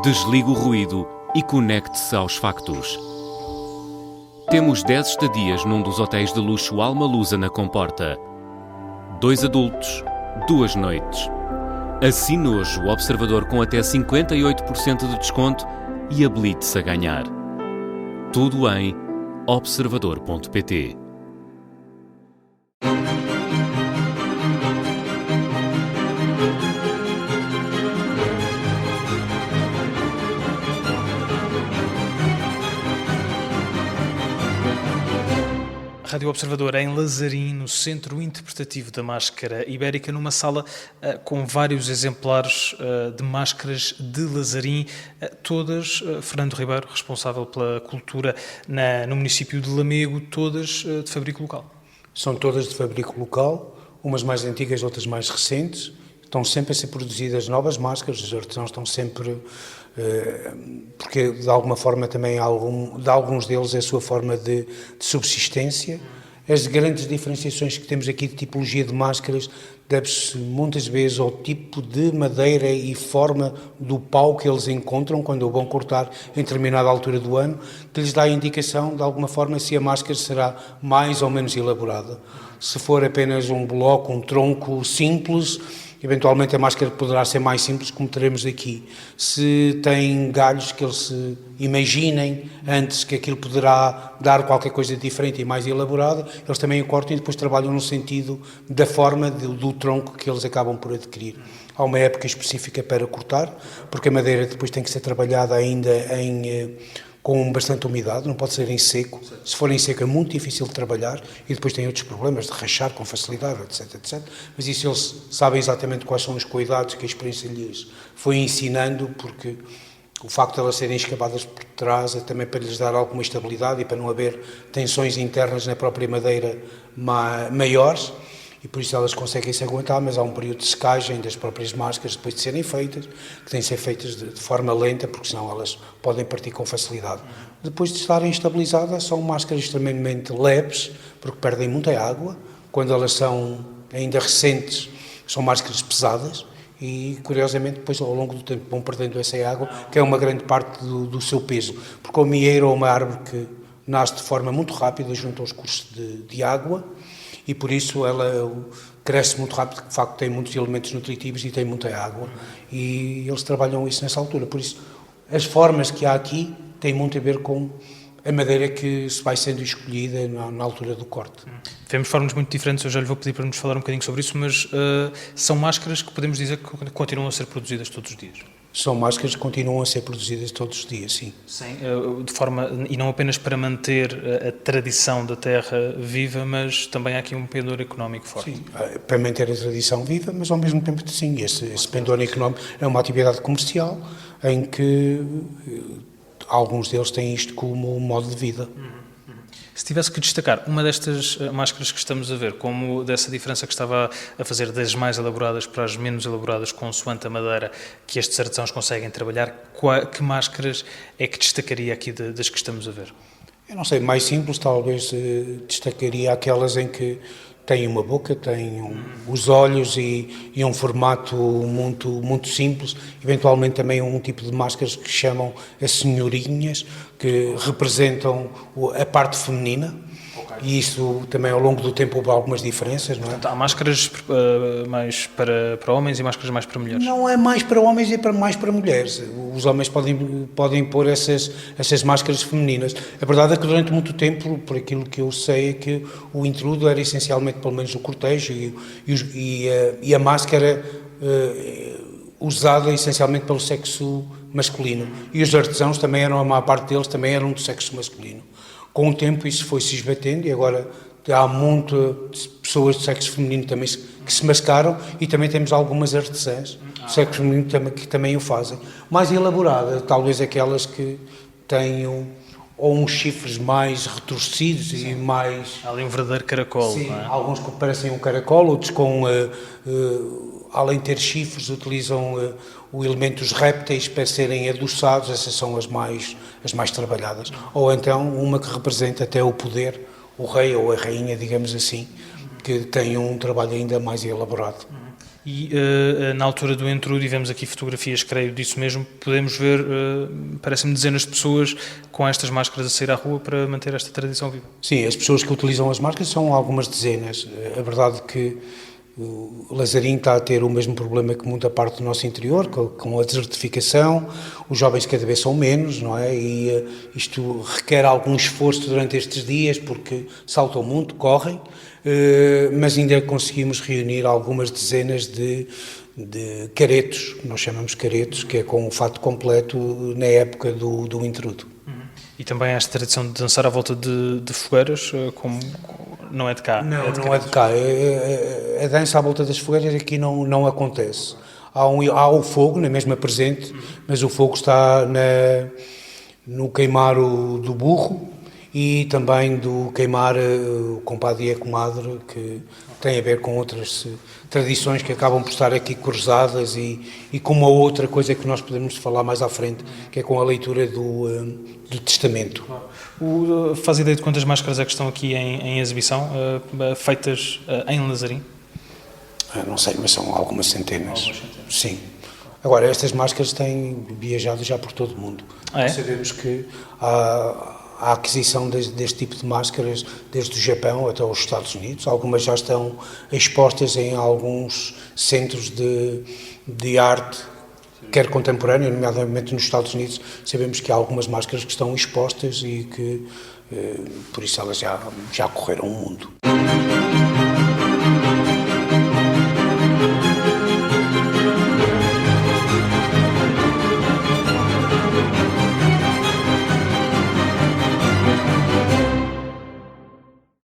Desligue o ruído e conecte-se aos factos. Temos 10 estadias num dos hotéis de luxo Alma Lusa na Comporta. 2 adultos, 2 noites. Assine hoje o Observador com até 58% de desconto e habilite-se a ganhar. Tudo em observador.pt. Rádio Observador em Lazarim, no Centro Interpretativo da Máscara Ibérica, numa sala com vários exemplares de máscaras de Lazarim, todas, Fernando Ribeiro, responsável pela cultura no município de Lamego, todas de fabrico local. São todas de fabrico local, umas mais antigas, outras mais recentes. Estão sempre a ser produzidas novas máscaras, os artesãos estão sempre... porque de alguma forma também de alguns deles é a sua forma de subsistência. As grandes diferenciações que temos aqui de tipologia de máscaras deve-se muitas vezes ao tipo de madeira e forma do pau que eles encontram quando o vão cortar em determinada altura do ano, que lhes dá a indicação de alguma forma se a máscara será mais ou menos elaborada. Se for apenas um bloco, um tronco simples, eventualmente a máscara poderá ser mais simples, como teremos aqui. Se tem galhos que eles se imaginem antes que aquilo poderá dar qualquer coisa diferente e mais elaborada, eles também o cortam e depois trabalham no sentido da forma do tronco que eles acabam por adquirir. Há uma época específica para cortar, porque a madeira depois tem que ser trabalhada ainda com bastante umidade, não pode ser em seco. Se for em seco é muito difícil de trabalhar e depois tem outros problemas de rachar com facilidade, etc, etc. Mas isso eles sabem exatamente quais são os cuidados que a experiência lhes foi ensinando, porque o facto de elas serem escavadas por trás é também para lhes dar alguma estabilidade e para não haver tensões internas na própria madeira maiores. E por isso elas conseguem se aguentar, mas há um período de secagem das próprias máscaras depois de serem feitas, que têm de ser feitas de forma lenta, porque senão elas podem partir com facilidade. Depois de estarem estabilizadas, são máscaras extremamente leves, porque perdem muita água. Quando elas são ainda recentes, são máscaras pesadas e, curiosamente, depois ao longo do tempo vão perdendo essa água, que é uma grande parte do seu peso. Porque o mieiro é uma árvore que nasce de forma muito rápida junto aos cursos de água, e por isso ela cresce muito rápido, porque de facto tem muitos elementos nutritivos e tem muita água, e eles trabalham isso nessa altura. Por isso, as formas que há aqui têm muito a ver com a madeira que se vai sendo escolhida na altura do corte. Vemos formas muito diferentes, eu já lhe vou pedir para nos falar um bocadinho sobre isso, mas são máscaras que podemos dizer que continuam a ser produzidas todos os dias? São máscaras que continuam a ser produzidas todos os dias, sim. Sim, de forma, e não apenas para manter a tradição da terra viva, mas também há aqui um pendor económico forte. Sim, para manter a tradição viva, mas ao mesmo tempo, sim, esse pendor económico é uma atividade comercial em que alguns deles têm isto como modo de vida. Se tivesse que destacar uma destas máscaras que estamos a ver, como dessa diferença que estava a fazer das mais elaboradas para as menos elaboradas, consoante a madeira que estes artesãos conseguem trabalhar, que máscaras é que destacaria aqui das que estamos a ver? Eu não sei, mais simples talvez destacaria aquelas em que têm uma boca, têm os olhos e um formato muito, muito simples, eventualmente também um tipo de máscaras que chamam as senhorinhas, que representam a parte feminina. E isso também ao longo do tempo houve algumas diferenças, não é? Portanto, há máscaras mais para homens e máscaras mais para mulheres? Não é mais para homens e mais para mulheres. Os homens podem pôr essas máscaras femininas. A verdade é que durante muito tempo, por aquilo que eu sei, é que o intrudo era essencialmente, pelo menos o cortejo e a máscara usada essencialmente pelo sexo masculino. E os artesãos também a maior parte deles também eram do sexo masculino. Com o tempo isso foi se esbatendo e agora há muitas pessoas do sexo feminino também que se mascaram e também temos algumas artesãs do sexo feminino que também o fazem. Mais elaborada, talvez aquelas que tenham ou uns chifres mais retorcidos. Sim. E mais... Há ali um verdadeiro caracol. Sim, não é? Alguns que parecem um caracol, outros com, além de ter chifres, utilizam o elemento dos répteis para serem adoçados. Essas são as mais trabalhadas. Ou então uma que representa até o poder, o rei ou a rainha, digamos assim, que tem um trabalho ainda mais elaborado. e na altura do entrudo, e vemos aqui fotografias, creio, disso mesmo, podemos ver, parece-me, dezenas de pessoas com estas máscaras a sair à rua para manter esta tradição viva. Sim, as pessoas que utilizam as máscaras são algumas dezenas. A verdade é que o Lazarim está a ter o mesmo problema que muita parte do nosso interior, com a desertificação, os jovens cada vez são menos, não é? E isto requer algum esforço durante estes dias, porque saltam muito, correm, mas ainda conseguimos reunir algumas dezenas de caretos, nós chamamos caretos, que é com o fato completo na época do intrudo. E também há esta tradição de dançar à volta de fogueiras, como não é de cá? Não, não é de cá. A dança à volta das fogueiras aqui não acontece. Há o fogo, na mesma presente, mas o fogo está no queimar do burro e também do queimar o compadre e a comadre, que tem a ver com outras tradições que acabam por estar aqui cruzadas e com uma outra coisa que nós podemos falar mais à frente, que é com a leitura do testamento. Faz ideia de quantas máscaras é que estão aqui em exibição, feitas em Lazarim? Não sei, mas são algumas centenas. Sim. Agora, estas máscaras têm viajado já por todo o mundo. É? Sabemos que a aquisição deste tipo de máscaras desde o Japão até os Estados Unidos. Algumas já estão expostas em alguns centros de arte, quer contemporânea, nomeadamente nos Estados Unidos. Sabemos que há algumas máscaras que estão expostas e que, por isso, elas já correram o mundo.